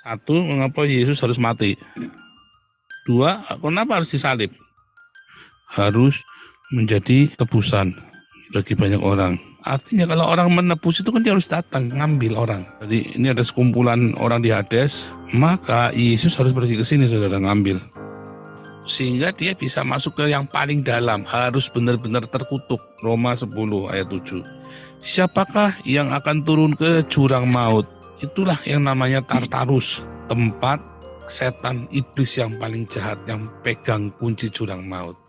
Satu, mengapa Yesus harus mati? Dua, kenapa harus disalib? Harus menjadi tebusan bagi banyak orang. Artinya kalau orang menebus itu kan dia harus datang ngambil orang. Jadi ini ada sekumpulan orang di Hades, maka Yesus harus pergi ke sini saudara ngambil. Sehingga dia bisa masuk ke yang paling dalam, harus benar-benar terkutuk. Roma 10 ayat 7. Siapakah yang akan turun ke jurang maut? Itulah yang namanya Tartarus, tempat setan iblis yang paling jahat yang pegang kunci jurang maut.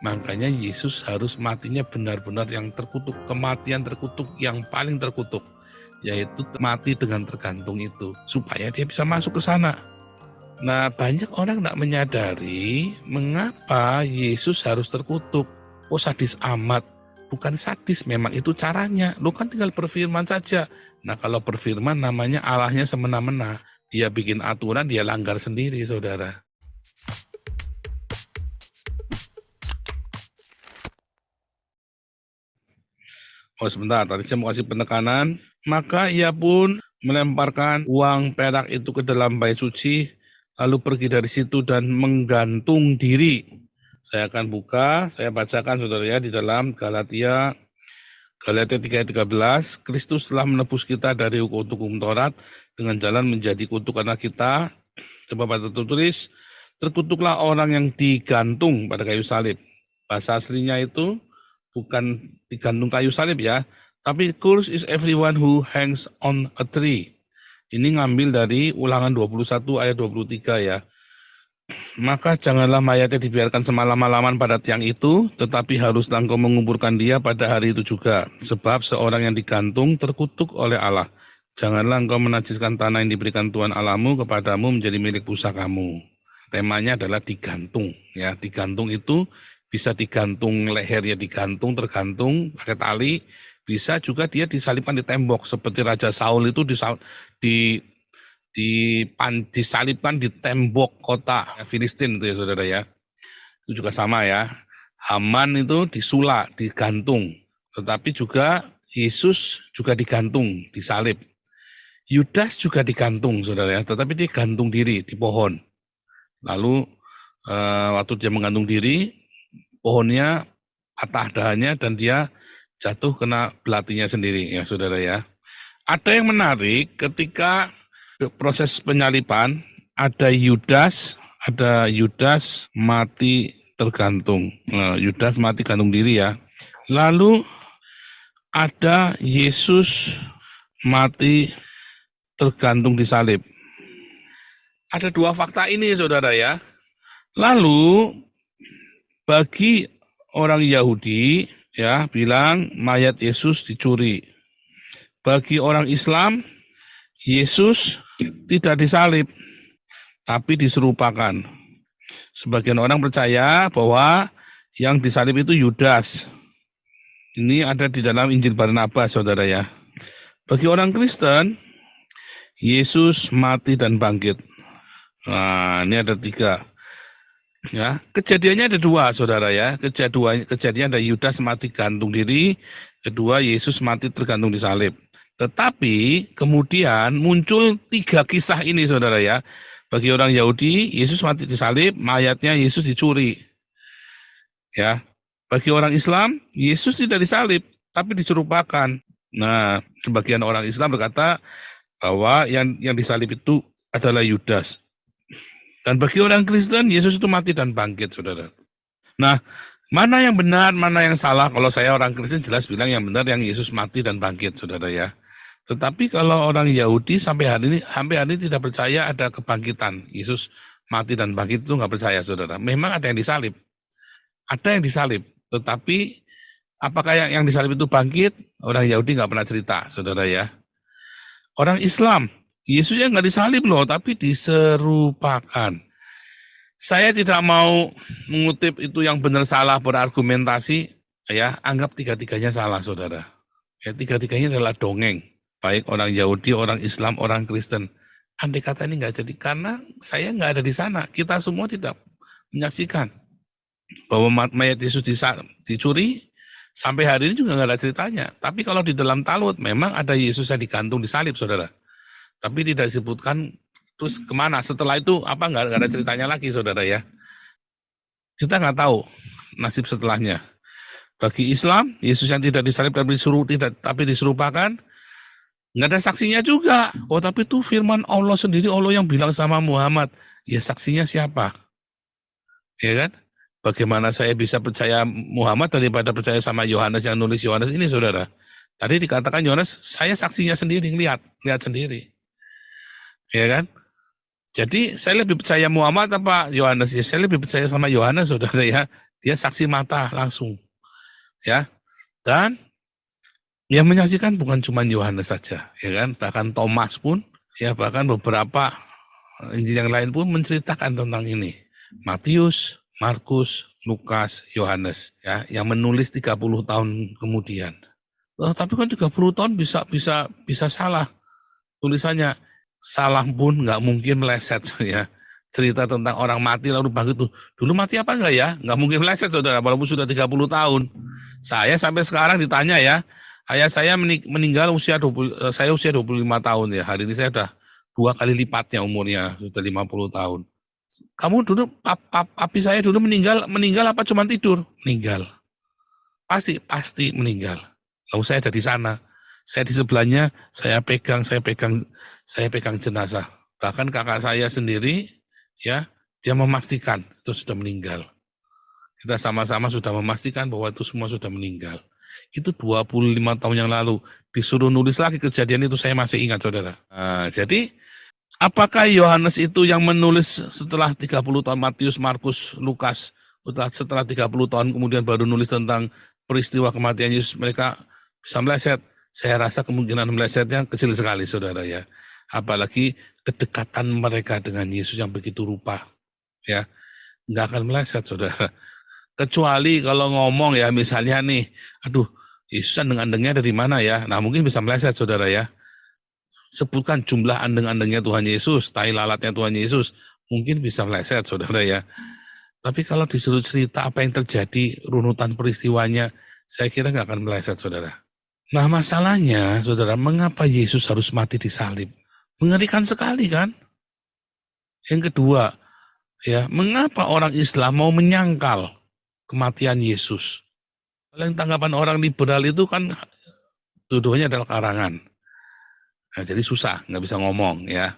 Makanya Yesus harus matinya benar-benar yang terkutuk, kematian terkutuk yang paling terkutuk, yaitu mati dengan tergantung itu, supaya dia bisa masuk ke sana. Nah, banyak orang tidak menyadari mengapa Yesus harus terkutuk. Oh, sadis amat. Bukan sadis, memang itu caranya. Lu kan tinggal berfirman saja. Nah, kalau berfirman namanya Allahnya semena-mena. Dia bikin aturan, dia langgar sendiri, saudara. Oh sebentar, tadi saya mau kasih penekanan. Maka ia pun melemparkan uang perak itu ke dalam bait suci, lalu pergi dari situ dan menggantung diri. Saya akan buka, saya bacakan saudara ya di dalam Galatia 3 ayat 13. Kristus telah menebus kita dari hukum Taurat dengan jalan menjadi kutuk karena kita. Coba baca tertulis, terkutuklah orang yang digantung pada kayu salib. Bahasa aslinya itu bukan digantung kayu salib ya, tapi cursed is everyone who hangs on a tree. Ini ngambil dari Ulangan 21 ayat 23 ya. Maka janganlah mayatnya dibiarkan semalam-malaman pada tiang itu, tetapi haruslah engkau menguburkan dia pada hari itu juga. Sebab seorang yang digantung terkutuk oleh Allah. Janganlah engkau menajiskan tanah yang diberikan Tuhan Allahmu kepadamu menjadi milik pusakamu. Temanya adalah digantung. Ya, digantung itu bisa digantung lehernya, digantung, tergantung pakai tali. Bisa juga dia disalibkan di tembok seperti Raja Saul itu disalibkan di tembok kota Filistin itu ya saudara ya. Itu juga sama ya. Haman itu disulak, digantung. Tetapi juga Yesus juga digantung, disalib. Yudas juga digantung saudara ya, tetapi dia gantung diri di pohon. Lalu waktu dia menggantung diri, pohonnya patah dahannya dan dia jatuh kena belatinya sendiri ya saudara ya. Ada yang menarik ketika proses penyaliban, ada Yudas mati tergantung. Yudas mati gantung diri ya. Lalu ada Yesus mati tergantung di salib. Ada dua fakta ini saudara ya. Lalu bagi orang Yahudi ya bilang mayat Yesus dicuri. Bagi orang Islam Yesus tidak disalib, tapi diserupakan. Sebagian orang percaya bahwa yang disalib itu Yudas. Ini ada di dalam Injil Barnabas, saudara ya. Bagi orang Kristen, Yesus mati dan bangkit. Nah, ini ada 3. Ya, kejadiannya ada 2, saudara ya. Kejadian ada Yudas mati gantung diri, kedua Yesus mati tergantung di salib. Tetapi kemudian muncul 3 kisah ini saudara ya. Bagi orang Yahudi, Yesus mati disalib, mayatnya Yesus dicuri. Ya. Bagi orang Islam, Yesus tidak disalib, tapi diserupakan. Nah, sebagian orang Islam berkata bahwa yang disalib itu adalah Yudas. Dan bagi orang Kristen, Yesus itu mati dan bangkit, saudara. Nah, mana yang benar, mana yang salah? Kalau saya orang Kristen jelas bilang yang benar yang Yesus mati dan bangkit, saudara ya. Tetapi kalau orang Yahudi sampai hari ini tidak percaya ada kebangkitan. Yesus mati dan bangkit itu nggak percaya, saudara. Memang ada yang disalib. Ada yang disalib. Tetapi apakah yang disalib itu bangkit? Orang Yahudi nggak pernah cerita, saudara ya. Orang Islam, Yesusnya nggak disalib loh, tapi diserupakan. Saya tidak mau mengutip itu yang benar salah berargumentasi, ya anggap 3-tiganya salah, saudara. Ya 3-tiganya adalah dongeng. Baik orang Yahudi, orang Islam, orang Kristen. Andai kata ini nggak jadi, karena saya nggak ada di sana. Kita semua tidak menyaksikan bahwa mayat Yesus dicuri, sampai hari ini juga nggak ada ceritanya. Tapi kalau di dalam Talmud, memang ada Yesus yang digantung di salib, saudara. Tapi tidak disebutkan Terus kemana? Setelah itu apa nggak ada ceritanya lagi, saudara ya. Kita nggak tahu nasib setelahnya. Bagi Islam, Yesus yang tidak disalib tapi diserupakan, nggak ada saksinya juga. Oh, tapi itu firman Allah sendiri, Allah yang bilang sama Muhammad. Ya saksinya siapa? Ya kan? Bagaimana saya bisa percaya Muhammad daripada percaya sama Yohanes yang nulis Yohanes ini, saudara? Tadi dikatakan Yohanes, saya saksinya sendiri, lihat sendiri. Ya kan? Jadi saya lebih percaya Muhammad apa Yohanes? Ya, saya lebih percaya sama Yohanes, saudara ya. Dia saksi mata langsung. Ya. Dan yang menyaksikan bukan cuma Yohanes saja, ya kan? Bahkan Thomas pun, ya bahkan beberapa Injil yang lain pun menceritakan tentang ini. Matius, Markus, Lukas, Yohanes, ya, yang menulis 30 tahun kemudian. Oh, tapi kan 30 tahun bisa salah tulisannya. Salah pun nggak mungkin meleset, ya. Cerita tentang orang mati lalu bangkit itu. Dulu mati apa enggak ya? Nggak mungkin meleset, saudara, walaupun sudah 30 tahun. Saya sampai sekarang ditanya ya, ayah saya meninggal saya usia 25 tahun ya. Hari ini saya sudah 2 kali lipatnya umurnya, sudah 50 tahun. Kamu dulu, papi saya dulu meninggal apa cuma tidur? Meninggal. Pasti meninggal. Lalu saya ada di sana. Saya di sebelahnya, saya pegang jenazah. Bahkan kakak saya sendiri, ya, dia memastikan itu sudah meninggal. Kita sama-sama sudah memastikan bahwa itu semua sudah meninggal. Itu 25 tahun yang lalu. Disuruh nulis lagi kejadian itu, saya masih ingat, saudara. Nah, jadi, apakah Yohanes itu yang menulis setelah 30 tahun, Matius, Markus, Lukas, setelah 30 tahun kemudian baru nulis tentang peristiwa kematian Yesus, mereka bisa meleset? Saya rasa kemungkinan melesetnya kecil sekali, saudara ya. Apalagi kedekatan mereka dengan Yesus yang begitu rupa, ya, nggak akan meleset, saudara. Kecuali kalau ngomong ya, misalnya nih, aduh, Yesus andeng-andengnya dari mana ya? Nah, mungkin bisa meleset, saudara ya. Sebutkan jumlah andeng-andengnya Tuhan Yesus, tai lalatnya Tuhan Yesus, mungkin bisa meleset, saudara ya. Tapi kalau disuruh cerita apa yang terjadi, runutan peristiwanya, saya kira nggak akan meleset, saudara. Nah, masalahnya, saudara, mengapa Yesus harus mati disalib? Mengerikan sekali kan? Yang kedua, ya, mengapa orang Islam mau menyangkal kematian Yesus? Yang tanggapan orang liberal itu kan tuduhannya adalah karangan. Nah, jadi susah, nggak bisa ngomong ya.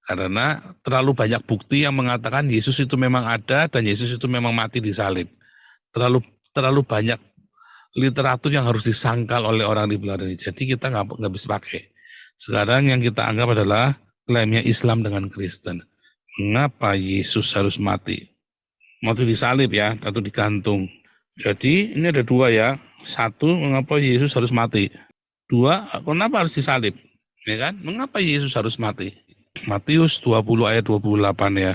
Karena terlalu banyak bukti yang mengatakan Yesus itu memang ada dan Yesus itu memang mati disalib. Terlalu banyak literatur yang harus disangkal oleh orang liberal ini. Jadi kita nggak bisa pakai. Sekarang yang kita anggap adalah klaimnya Islam dengan Kristen. Mengapa Yesus harus mati? Mati disalib ya, atau digantung. Jadi ini ada dua ya. Satu, mengapa Yesus harus mati? Dua, kenapa harus disalib? Ya kan? Mengapa Yesus harus mati? Matius 20 ayat 28 ya.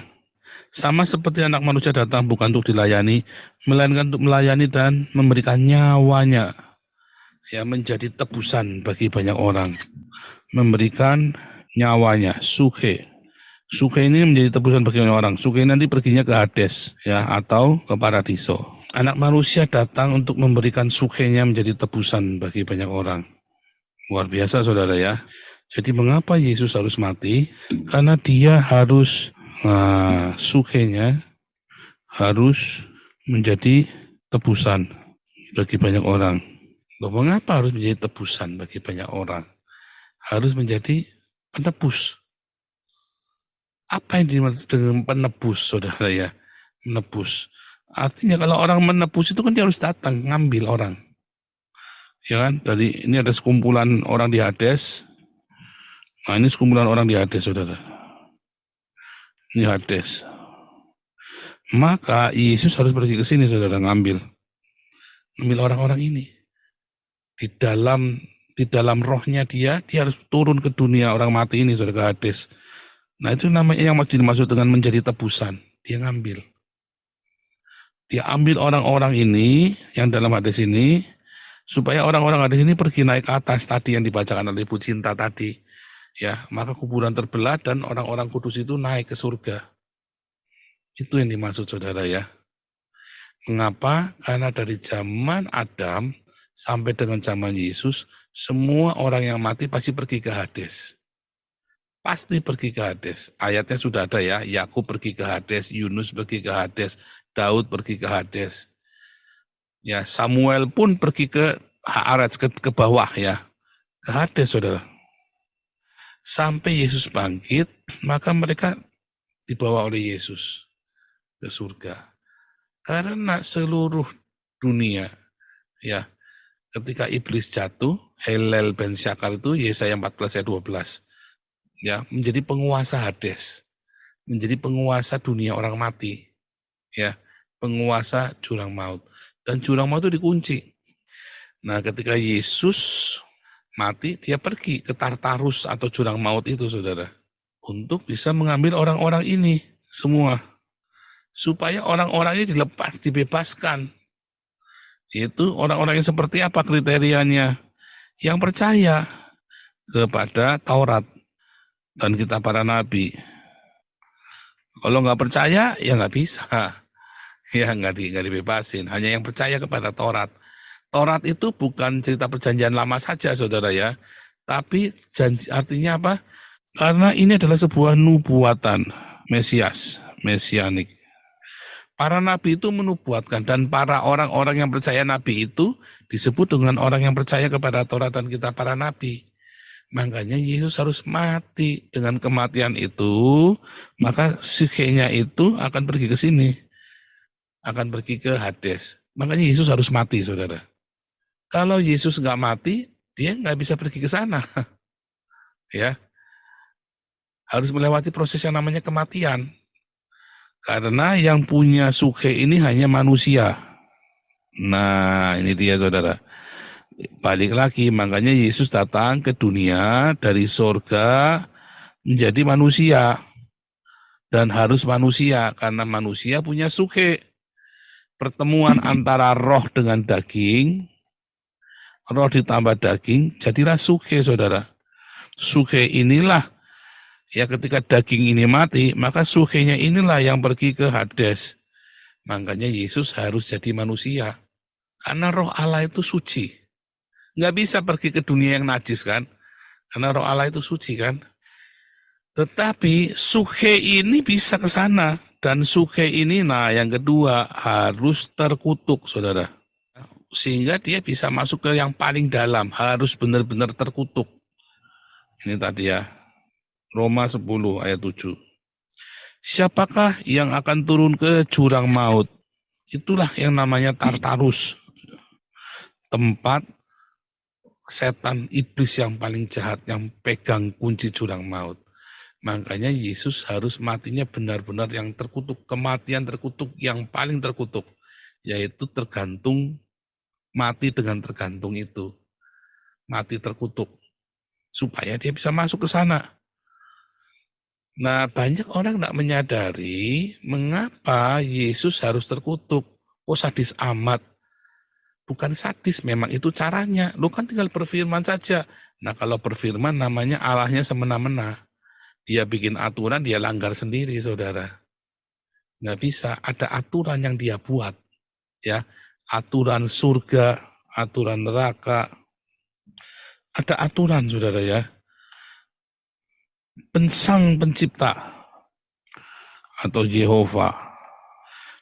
Sama seperti anak manusia datang bukan untuk dilayani, melainkan untuk melayani dan memberikan nyawanya, ya, menjadi tebusan bagi banyak orang. Memberikan nyawanya, suke. Suke ini menjadi tebusan bagi banyak orang. Suke nanti perginya ke Hades, ya, atau ke paradiso. Anak manusia datang untuk memberikan sukenya menjadi tebusan bagi banyak orang. Luar biasa, saudara ya. Jadi mengapa Yesus harus mati? Karena dia harus sukenya harus menjadi tebusan bagi banyak orang. Loh, mengapa harus menjadi tebusan bagi banyak orang? Harus menjadi penebus. Apa yang dimaksud dengan penebus, saudara ya? Menebus. Artinya kalau orang menebus itu kan dia harus datang, ngambil orang. Ya kan? Dari ini ada sekumpulan orang di Hades. Nah, ini sekumpulan orang di Hades, saudara. Ini Hades. Maka Yesus harus pergi ke sini, saudara, ngambil orang-orang ini. Di dalam rohnya dia harus turun ke dunia orang mati ini, saudara, ke Hades. Nah, itu namanya yang dimaksud dengan menjadi tebusan. Dia ngambil. Dia ambil orang-orang ini yang dalam Hades ini, supaya orang-orang Hades ini pergi naik ke atas tadi yang dibacakan oleh Ibu Cinta tadi. Ya, maka kuburan terbelah dan orang-orang kudus itu naik ke surga. Itu yang dimaksud, saudara ya. Mengapa? Karena dari zaman Adam sampai dengan zaman Yesus, semua orang yang mati pasti pergi ke Hades. pasti pergi ke Hades. Ayatnya sudah ada ya, Yakub pergi ke Hades, Yunus pergi ke Hades, Daud pergi ke Hades. Ya, Samuel pun pergi ke Haaretz, ke bawah ya, ke Hades, saudara. Sampai Yesus bangkit, maka mereka dibawa oleh Yesus ke surga. Karena seluruh dunia, ya, ketika iblis jatuh, Helel ben Syakar itu, Yesaya 14 ayat 12, ya, menjadi penguasa Hades, menjadi penguasa dunia orang mati, ya, penguasa jurang maut. Dan jurang maut itu dikunci. Nah, ketika Yesus mati, dia pergi ke Tartarus atau jurang maut itu, saudara, untuk bisa mengambil orang-orang ini semua, supaya orang-orang ini dilepas, dibebaskan. Itu orang-orang yang seperti apa kriterianya? Yang percaya kepada Taurat dan kitab para nabi. Kalau nggak percaya, ya nggak bisa. Ya nggak dibebasin. Hanya yang percaya kepada Taurat. Taurat itu bukan cerita perjanjian lama saja, saudara ya. Tapi janji, artinya apa? Karena ini adalah sebuah nubuatan Mesias, Mesianik. Para nabi itu menubuatkan, dan para orang-orang yang percaya nabi itu disebut dengan orang yang percaya kepada Taurat dan kitab para nabi. Makanya Yesus harus mati. Dengan kematian itu, maka psikenya itu akan pergi ke sini, akan pergi ke Hades. Makanya Yesus harus mati, saudara. Kalau Yesus nggak mati, dia nggak bisa pergi ke sana. Ya, harus melewati proses yang namanya kematian. Karena yang punya suke ini hanya manusia. Nah, ini dia, saudara. Balik lagi, makanya Yesus datang ke dunia dari surga menjadi manusia. Dan harus manusia, karena manusia punya suke. Pertemuan antara roh dengan daging, roh ditambah daging, jadilah suke, saudara. Suke inilah, ya ketika daging ini mati, maka sukenya inilah yang pergi ke Hades. Makanya Yesus harus jadi manusia. Karena roh Allah itu suci. Nggak bisa pergi ke dunia yang najis kan? Karena roh Allah itu suci kan? Tetapi suke ini bisa ke sana. Dan suke ini, nah yang kedua, harus terkutuk, saudara. Sehingga dia bisa masuk ke yang paling dalam. Harus benar-benar terkutuk. Ini tadi ya. Roma 10 ayat 7. Siapakah yang akan turun ke jurang maut? Itulah yang namanya Tartarus. Tempat setan iblis yang paling jahat, yang pegang kunci jurang maut. Makanya Yesus harus matinya benar-benar yang terkutuk, kematian terkutuk, yang paling terkutuk, yaitu tergantung, mati dengan tergantung itu, mati terkutuk, supaya dia bisa masuk ke sana. Nah, banyak orang tidak menyadari mengapa Yesus harus terkutuk. Oh, sadis amat. Bukan sadis, memang itu caranya. Lu kan tinggal berfirman saja. Nah, kalau berfirman namanya Allahnya semena-mena. Dia bikin aturan, dia langgar sendiri, saudara. Nggak bisa, ada aturan yang dia buat. Ya, aturan surga, aturan neraka. Ada aturan, saudara ya. Sang pencipta atau Yehova,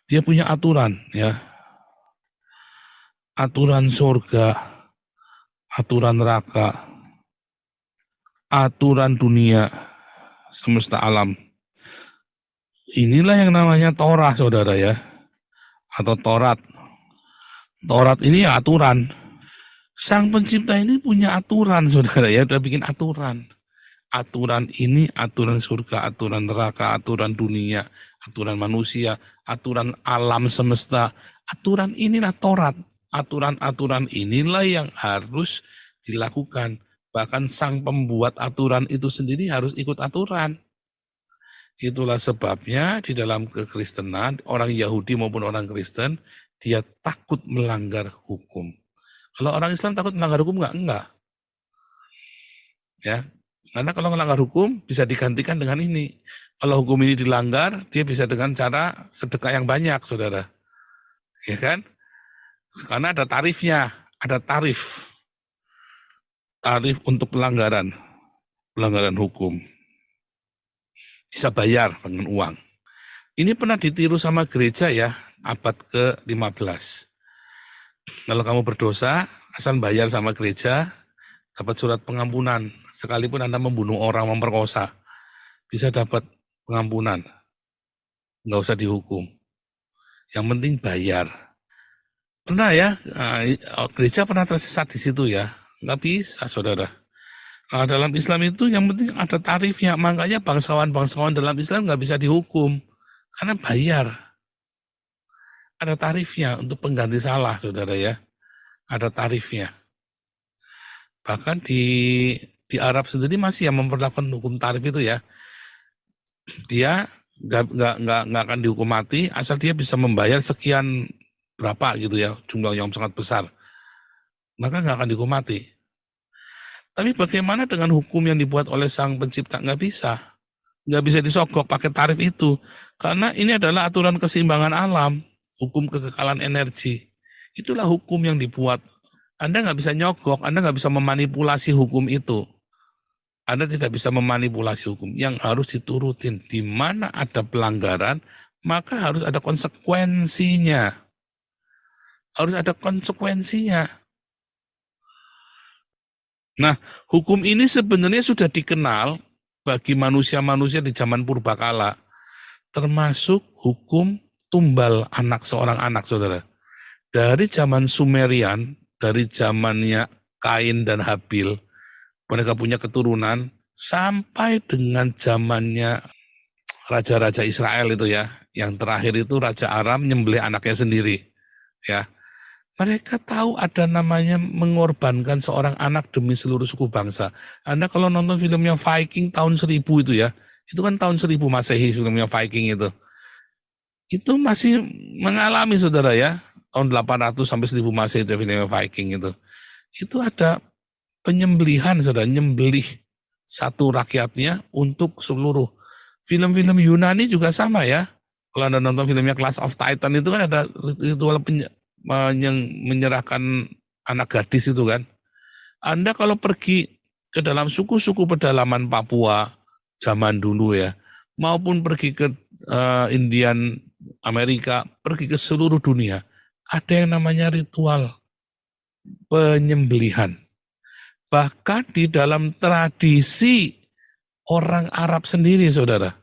dia punya aturan, ya. Aturan surga, aturan neraka, aturan dunia, semesta alam. Inilah yang namanya Torah, saudara ya, atau Torat. Torat ini ya aturan. Sang pencipta ini punya aturan, saudara ya, udah bikin aturan. Aturan ini, aturan surga, aturan neraka, aturan dunia, aturan manusia, aturan alam semesta. Aturan inilah Torat. Aturan-aturan inilah yang harus dilakukan. Bahkan sang pembuat aturan itu sendiri harus ikut aturan. Itulah sebabnya di dalam kekristenan, orang Yahudi maupun orang Kristen, dia takut melanggar hukum. Kalau orang Islam takut melanggar hukum enggak? Ya, karena kalau melanggar hukum bisa digantikan dengan ini. Kalau hukum ini dilanggar, dia bisa dengan cara sedekah yang banyak, saudara. Ya kan? Karena ada tarifnya, ada tarif untuk pelanggaran hukum. bisa bayar dengan uang. Ini pernah ditiru sama gereja ya, abad ke-15. Kalau kamu berdosa, asal bayar sama gereja, dapat surat pengampunan. Sekalipun Anda membunuh orang, memperkosa, bisa dapat pengampunan. Nggak usah dihukum. Yang penting bayar. Pernah ya, gereja pernah tersesat di situ ya. Nggak bisa, saudara. Dalam Islam itu yang penting ada tarifnya. Makanya bangsawan-bangsawan dalam Islam nggak bisa dihukum. Karena bayar. Ada tarifnya untuk pengganti salah, saudara ya. Ada tarifnya. Bahkan di Arab sendiri masih yang memperlakukan hukum tarif itu ya. Dia nggak akan dihukum mati asal dia bisa membayar sekian berapa gitu ya, jumlah yang sangat besar. Maka nggak akan dihukum mati. Tapi bagaimana dengan hukum yang dibuat oleh sang pencipta? Nggak bisa. Nggak bisa disogok pakai tarif itu. Karena ini adalah aturan keseimbangan alam, hukum kekekalan energi. Itulah hukum yang dibuat. Anda nggak bisa nyogok, Anda nggak bisa memanipulasi hukum itu. Anda tidak bisa memanipulasi hukum. Yang harus diturutin, di mana ada pelanggaran, maka harus ada konsekuensinya. Harus ada konsekuensinya. Nah, hukum ini sebenarnya sudah dikenal bagi manusia-manusia di zaman purbakala, termasuk hukum tumbal anak seorang anak, saudara. Dari zaman Sumerian, dari zamannya Kain dan Habil, mereka punya keturunan, sampai dengan zamannya raja-raja Israel itu ya, yang terakhir itu Raja Aram nyembelih anaknya sendiri, ya. Mereka tahu ada namanya mengorbankan seorang anak demi seluruh suku bangsa. Anda kalau nonton filmnya Viking tahun 1000 itu ya, itu kan tahun 1000 Masehi filmnya Viking itu. Itu masih mengalami, saudara ya, tahun 800 sampai 1000 Masehi itu filmnya Viking itu. Itu ada penyembelihan, saudara, nyembelih satu rakyatnya untuk seluruh. Film-film Yunani juga sama ya. Kalau Anda nonton filmnya Clash of Titan itu kan ada ritual yang menyerahkan anak gadis itu kan. Anda kalau pergi ke dalam suku-suku pedalaman Papua zaman dulu ya, maupun pergi ke Indian Amerika, pergi ke seluruh dunia, ada yang namanya ritual penyembelihan. Bahkan di dalam tradisi orang Arab sendiri, saudara,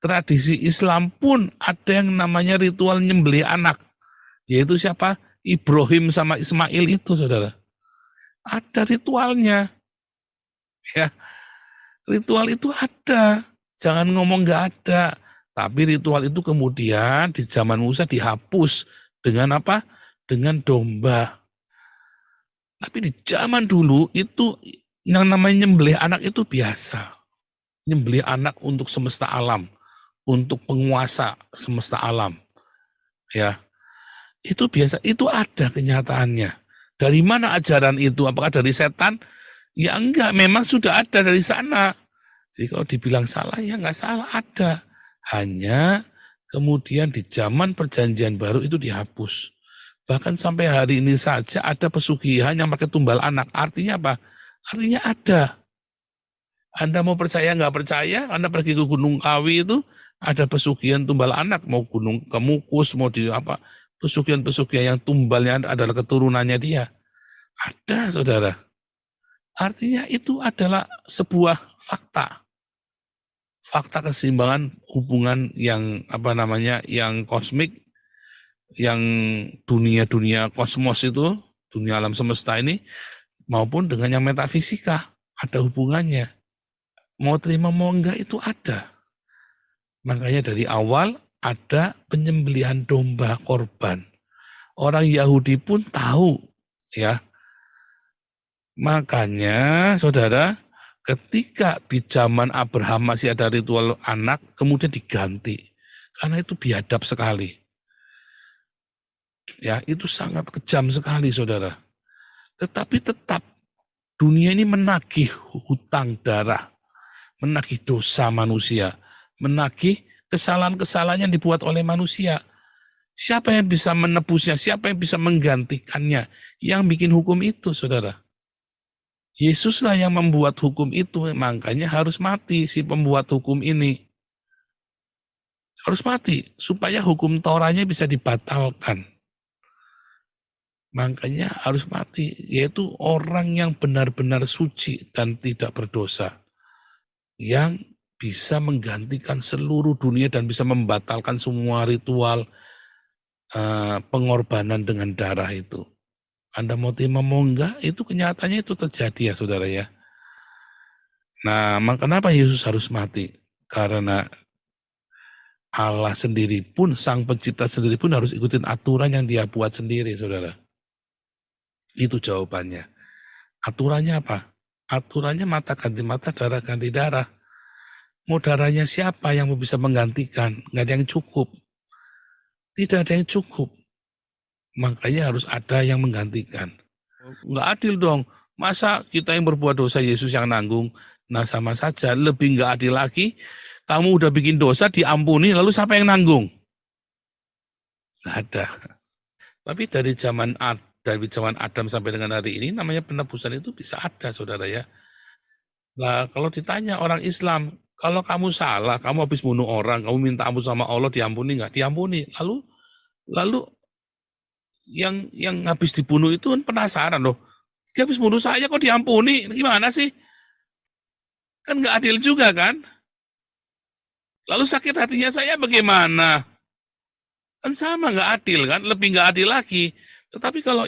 tradisi Islam pun ada yang namanya ritual nyembelih anak. Yaitu siapa? Ibrahim sama Ismail itu, saudara. Ada ritualnya. Ya, ritual itu ada. Jangan ngomong nggak ada. Tapi ritual itu kemudian di zaman Musa dihapus dengan apa? Dengan domba. Tapi di zaman dulu itu yang namanya nyembelih anak itu biasa. Nyembelih anak untuk semesta alam, untuk penguasa semesta alam. Ya. Itu biasa, itu ada kenyataannya. Dari mana ajaran itu? Apakah dari setan? Ya enggak, memang sudah ada dari sana. Jadi kalau dibilang salah, ya enggak salah, ada. Hanya kemudian di zaman perjanjian baru itu dihapus. Bahkan sampai hari ini saja ada pesugihan yang pakai tumbal anak. Artinya apa? Artinya ada. Anda mau percaya nggak percaya, Anda pergi ke Gunung Kawi itu, ada pesugihan tumbal anak. Mau Gunung Kemukus, mau di apa, pesugihan-pesugihan yang tumbalnya adalah keturunannya dia. Ada, saudara. Artinya itu adalah sebuah fakta. Fakta keseimbangan hubungan yang apa namanya, yang kosmik, yang dunia-dunia kosmos itu, dunia alam semesta ini, maupun dengan yang metafisika, ada hubungannya. Mau terima mau enggak itu ada. Makanya dari awal ada penyembelihan domba korban. Orang Yahudi pun tahu, ya. Makanya, saudara, ketika di zaman Abraham masih ada ritual anak, kemudian diganti. Karena itu biadab sekali. Ya, itu sangat kejam sekali, saudara. Tetapi tetap dunia ini menagih hutang darah, menagih dosa manusia, menagih kesalahan-kesalahan yang dibuat oleh manusia. Siapa yang bisa menebusnya? Siapa yang bisa menggantikannya? Yang bikin hukum itu, saudara. Yesuslah yang membuat hukum itu, makanya harus mati si pembuat hukum ini. harus mati supaya hukum Taurahnya bisa dibatalkan. Makanya harus mati, yaitu orang yang benar-benar suci dan tidak berdosa, yang bisa menggantikan seluruh dunia dan bisa membatalkan semua ritual pengorbanan dengan darah itu. Anda mau terima mau enggak, itu kenyataannya itu terjadi ya saudara ya. Nah, kenapa Yesus harus mati? Karena Allah sendiri pun, sang pencipta sendiri pun harus ikutin aturan yang dia buat sendiri, saudara. Itu jawabannya. Aturannya apa? Aturannya mata ganti mata, darah ganti darah. Mau darahnya siapa yang bisa menggantikan? Nggak ada yang cukup. Tidak ada yang cukup. Makanya harus ada yang menggantikan. Nggak adil dong. Masa kita yang berbuat dosa, Yesus yang nanggung? Nah sama saja, lebih nggak adil lagi. Kamu udah bikin dosa, diampuni, lalu siapa yang nanggung? Nggak ada. Tapi dari zaman Adam sampai dengan hari ini, namanya penebusan itu bisa ada, saudara ya. Nah, kalau ditanya orang Islam, kalau kamu salah, kamu habis bunuh orang, kamu minta ampun sama Allah, diampuni nggak? Diampuni. Lalu yang habis dibunuh itu kan penasaran loh. Dia habis bunuh saya kok diampuni? Gimana sih? Kan nggak adil juga kan? Lalu sakit hatinya saya bagaimana? Kan sama nggak adil kan? Lebih nggak adil lagi. Tetapi kalau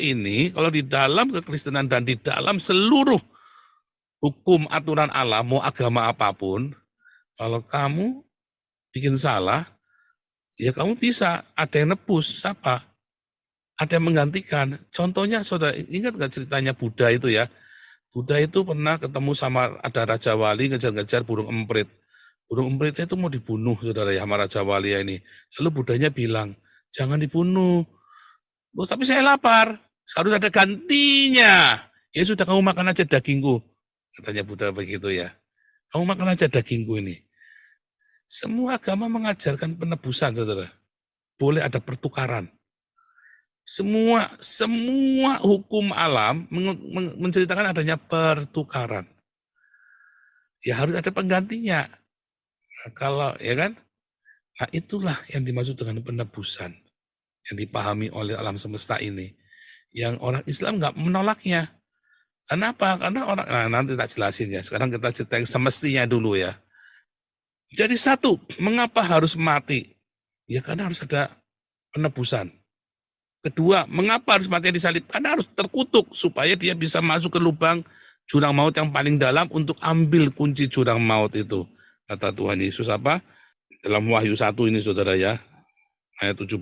di dalam kekristenan dan di dalam seluruh hukum aturan Allah, mau agama apapun, kalau kamu bikin salah, ya kamu bisa ada yang nebus, siapa? Ada yang menggantikan. Contohnya, saudara, ingat nggak ceritanya Buddha itu ya? Buddha itu pernah ketemu sama ada Raja Wali ngejar-ngejar burung emprit. Burung empritnya itu mau dibunuh, saudara ya, sama Raja Wali ini. Lalu Buddhanya bilang, jangan dibunuh. Oh, tapi saya lapar, harus ada gantinya. Ya sudah, kamu makan aja dagingku. Katanya Buddha begitu ya. Kamu makan aja dagingku ini. Semua agama mengajarkan penebusan, saudara. Boleh ada pertukaran. Semua hukum alam menceritakan adanya pertukaran. Ya harus ada penggantinya. Nah, kalau ya kan, nah itulah yang dimaksud dengan penebusan yang dipahami oleh alam semesta ini. Yang orang Islam nggak menolaknya. Kenapa? Karena orang, nah nanti tak jelasin ya. Sekarang kita cerita yang semestinya dulu ya. Jadi satu, mengapa harus mati? Ya karena harus ada penebusan. Kedua, mengapa harus mati disalib? Karena harus terkutuk supaya dia bisa masuk ke lubang jurang maut yang paling dalam untuk ambil kunci jurang maut itu. Kata Tuhan Yesus apa? Dalam Wahyu 1 ini saudara ya, ayat 17.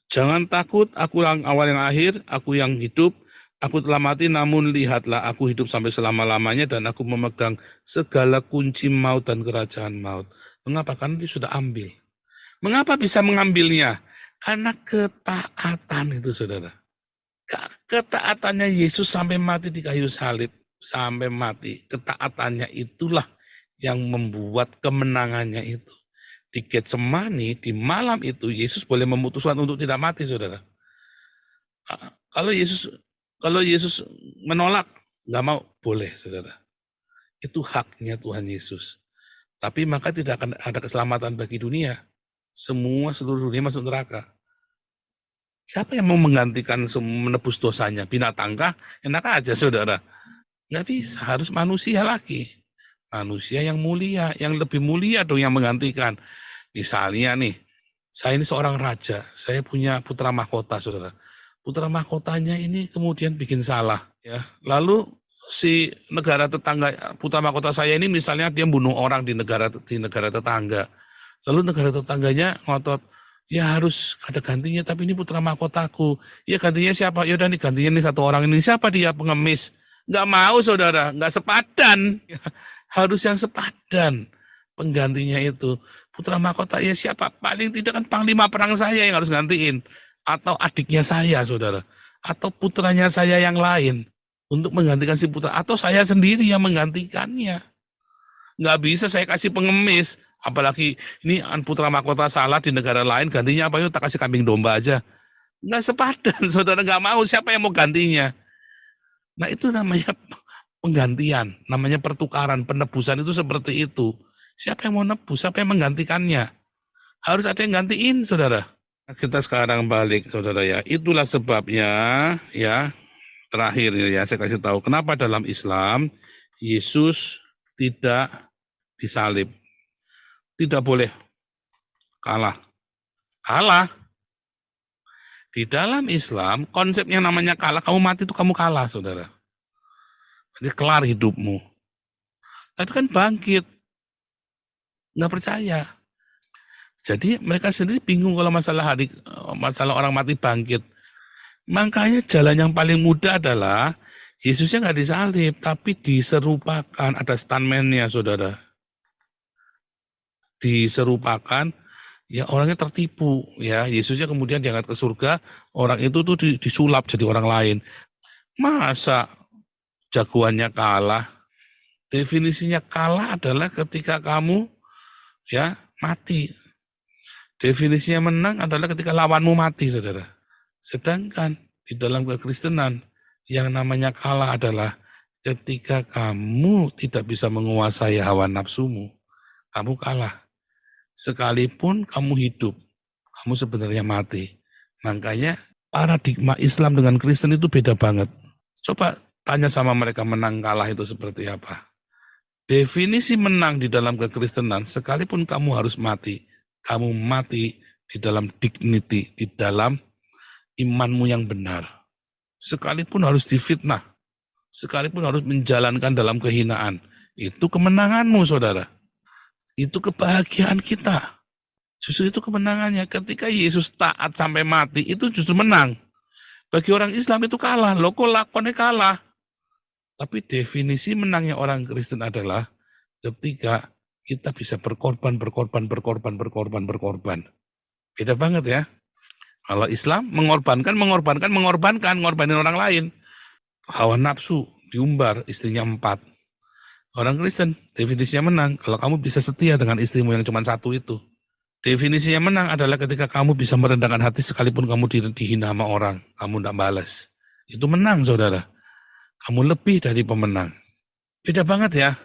Jangan takut, aku yang awal yang akhir, aku yang hidup, aku telah mati namun lihatlah aku hidup sampai selama-lamanya dan aku memegang segala kunci maut dan kerajaan maut. Mengapa? Karena dia sudah ambil. Mengapa bisa mengambilnya? Karena ketaatan itu saudara. Ketaatannya Yesus sampai mati di kayu salib, sampai mati. Ketaatannya itulah yang membuat kemenangannya itu. Di Getsemani, di malam itu, Yesus boleh memutuskan untuk tidak mati, saudara. Kalau Yesus menolak, nggak mau, boleh, saudara. Itu haknya Tuhan Yesus. Tapi maka tidak akan ada keselamatan bagi dunia. Seluruh dunia masuk neraka. Siapa yang mau menggantikan menebus dosanya? Binatangkah? Enak aja, saudara. Nggak bisa, harus manusia lagi. Manusia yang mulia, yang lebih mulia dong yang menggantikan. Misalnya nih, saya ini seorang raja, saya punya putra mahkota, saudara. Putra mahkotanya ini kemudian bikin salah, ya. Lalu si negara tetangga, putra mahkota saya ini misalnya dia bunuh orang di negara tetangga. Lalu negara tetangganya ngotot, ya harus ada gantinya, tapi ini putra mahkotaku. Ya gantinya siapa? Ya udah nih gantinya nih satu orang ini. Siapa dia? Pengemis. Nggak mau saudara, nggak sepadan. Harus yang sepadan penggantinya itu. Putra mahkota ya siapa? Paling tidak kan panglima perang saya yang harus gantiin. Atau adiknya saya saudara. Atau putranya saya yang lain. Untuk menggantikan si putra. Atau saya sendiri yang menggantikannya. Nggak bisa saya kasih pengemis. Apalagi ini putra mahkota salah di negara lain, gantinya apa? Yuk tak kasih kambing domba aja. Nggak sepadan, saudara nggak mau. Siapa yang mau gantinya? Nah itu namanya penggantian, namanya pertukaran, penebusan itu seperti itu. Siapa yang mau nebus? Siapa yang menggantikannya? Harus ada yang gantiin, saudara. Kita sekarang balik, saudara ya. Itulah sebabnya, ya, terakhir ya, saya kasih tahu kenapa dalam Islam Yesus tidak disalib. Tidak boleh kalah. Kalah. Di dalam Islam, konsepnya namanya kalah, kamu mati itu kamu kalah, saudara. Jadi kelar hidupmu. Tapi kan bangkit. Nggak percaya. Jadi mereka sendiri bingung kalau masalah orang mati bangkit. Makanya jalan yang paling mudah adalah Yesusnya nggak disalib, tapi diserupakan. Ada stuntman-nya, saudara. Diserupakan, ya orangnya tertipu. Ya, Yesusnya kemudian diangkat ke surga, orang itu tuh disulap jadi orang lain. Masa jagoannya kalah? Definisinya kalah adalah ketika kamu ya mati. Definisinya menang adalah ketika lawanmu mati, saudara. Sedangkan di dalam kekristenan, yang namanya kalah adalah ketika kamu tidak bisa menguasai hawa nafsumu, kamu kalah. Sekalipun kamu hidup, kamu sebenarnya mati. Makanya paradigma Islam dengan Kristen itu beda banget. Coba tanya sama mereka menang kalah itu seperti apa. Definisi menang di dalam kekristenan, sekalipun kamu harus mati, kamu mati di dalam dignity, di dalam imanmu yang benar. Sekalipun harus difitnah, sekalipun harus menjalankan dalam kehinaan, itu kemenanganmu, saudara. Itu kebahagiaan kita. Justru itu kemenangannya. Ketika Yesus taat sampai mati, itu justru menang. Bagi orang Islam itu kalah. Loh kok lakonnya kalah? Tapi definisi menangnya orang Kristen adalah ketika kita bisa berkorban. Beda banget ya. Kalau Islam ngorbanin orang lain. Hawa nafsu diumbar, istrinya 4. Orang Kristen definisinya menang kalau kamu bisa setia dengan istrimu yang cuma 1 itu. Definisinya menang adalah ketika kamu bisa merendahkan hati sekalipun kamu dihina sama orang, kamu tidak balas. Itu menang, saudara. Kamu lebih dari pemenang. Beda banget ya.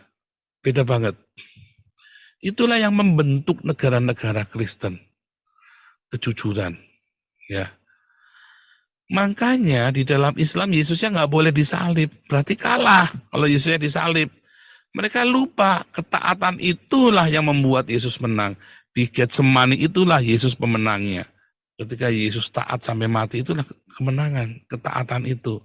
Beda banget. Itulah yang membentuk negara-negara Kristen. Kejujuran. Ya. Makanya di dalam Islam Yesusnya nggak boleh disalib. Berarti kalah kalau Yesusnya disalib. Mereka lupa ketaatan itulah yang membuat Yesus menang. Di Getsemani itulah Yesus pemenangnya. Ketika Yesus taat sampai mati itulah kemenangan, ketaatan itu.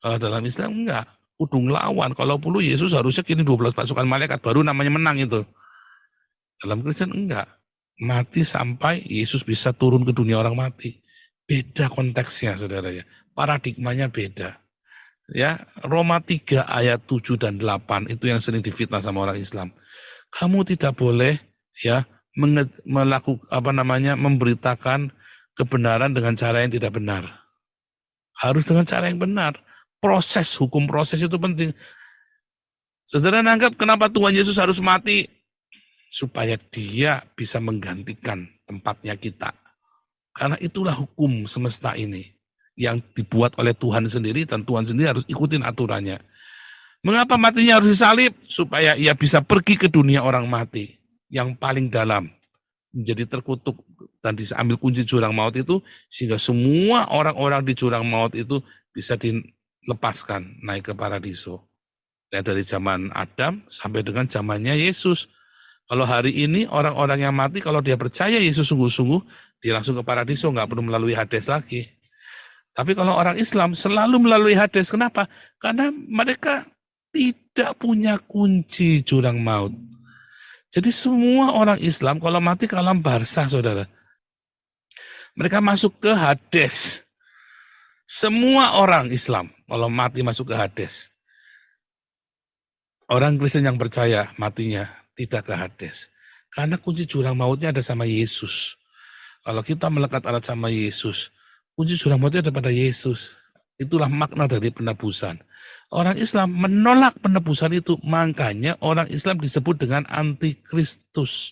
Kalau dalam Islam enggak, kudu ngelawan. Kalau perlu Yesus harusnya kini 12 pasukan malaikat baru namanya menang itu. Dalam Kristen enggak. Mati sampai Yesus bisa turun ke dunia orang mati. Beda konteksnya, saudara ya. Paradigmanya beda. Ya, Roma 3 ayat 7 dan 8 itu yang sering difitnah sama orang Islam. Kamu tidak boleh ya memberitakan kebenaran dengan cara yang tidak benar. Harus dengan cara yang benar. Hukum proses itu penting. Saudara nanggap kenapa Tuhan Yesus harus mati? Supaya dia bisa menggantikan tempatnya kita. Karena itulah hukum semesta ini. Yang dibuat oleh Tuhan sendiri dan Tuhan sendiri harus ikutin aturannya. Mengapa matinya harus disalib? Supaya ia bisa pergi ke dunia orang mati. Yang paling dalam. Menjadi terkutuk dan diambil kunci jurang maut itu. Sehingga semua orang-orang di jurang maut itu bisa dilepaskan naik ke paradiso. Ya, dari zaman Adam sampai dengan zamannya Yesus. Kalau hari ini orang-orang yang mati, kalau dia percaya Yesus sungguh-sungguh, dia langsung ke paradiso, nggak perlu melalui Hades lagi. Tapi kalau orang Islam selalu melalui Hades, kenapa? Karena mereka tidak punya kunci jurang maut. Jadi semua orang Islam kalau mati ke alam barzah, saudara. Mereka masuk ke Hades. Semua orang Islam kalau mati masuk ke Hades. Orang Kristen yang percaya matinya tidak ke Hades. Karena kunci jurang mautnya ada sama Yesus. Kalau kita melekat erat sama Yesus, kunci jurang mautnya ada pada Yesus. Itulah makna dari penebusan. Orang Islam menolak penebusan itu, makanya orang Islam disebut dengan anti-Kristus.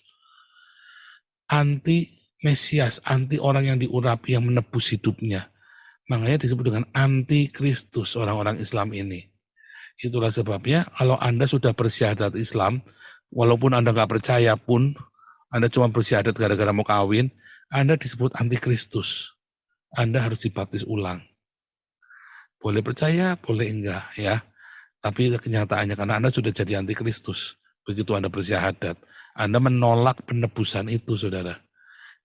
Anti-Mesias, anti orang yang diurapi, yang menebus hidupnya. Makanya disebut dengan anti-Kristus orang-orang Islam ini. Itulah sebabnya kalau Anda sudah bersyahadat Islam, walaupun Anda nggak percaya pun, Anda cuma bersyahadat gara-gara mau kawin, Anda disebut antikristus. Anda harus dibaptis ulang. Boleh percaya, boleh enggak ya. Tapi kenyataannya karena Anda sudah jadi antikristus. Begitu Anda bersyahadat, Anda menolak penebusan itu, saudara.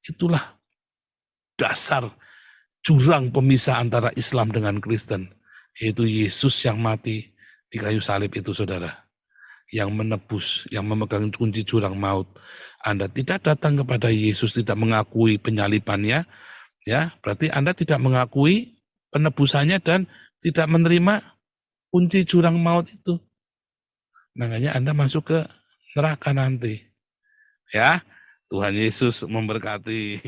Itulah dasar jurang pemisah antara Islam dengan Kristen. Yaitu Yesus yang mati di kayu salib itu, saudara. Yang menebus, yang memegang kunci jurang maut. Anda tidak datang kepada Yesus, tidak mengakui penyalibannya, ya berarti Anda tidak mengakui penebusannya dan tidak menerima kunci jurang maut itu. Makanya Anda masuk ke neraka nanti. Ya, Tuhan Yesus memberkati.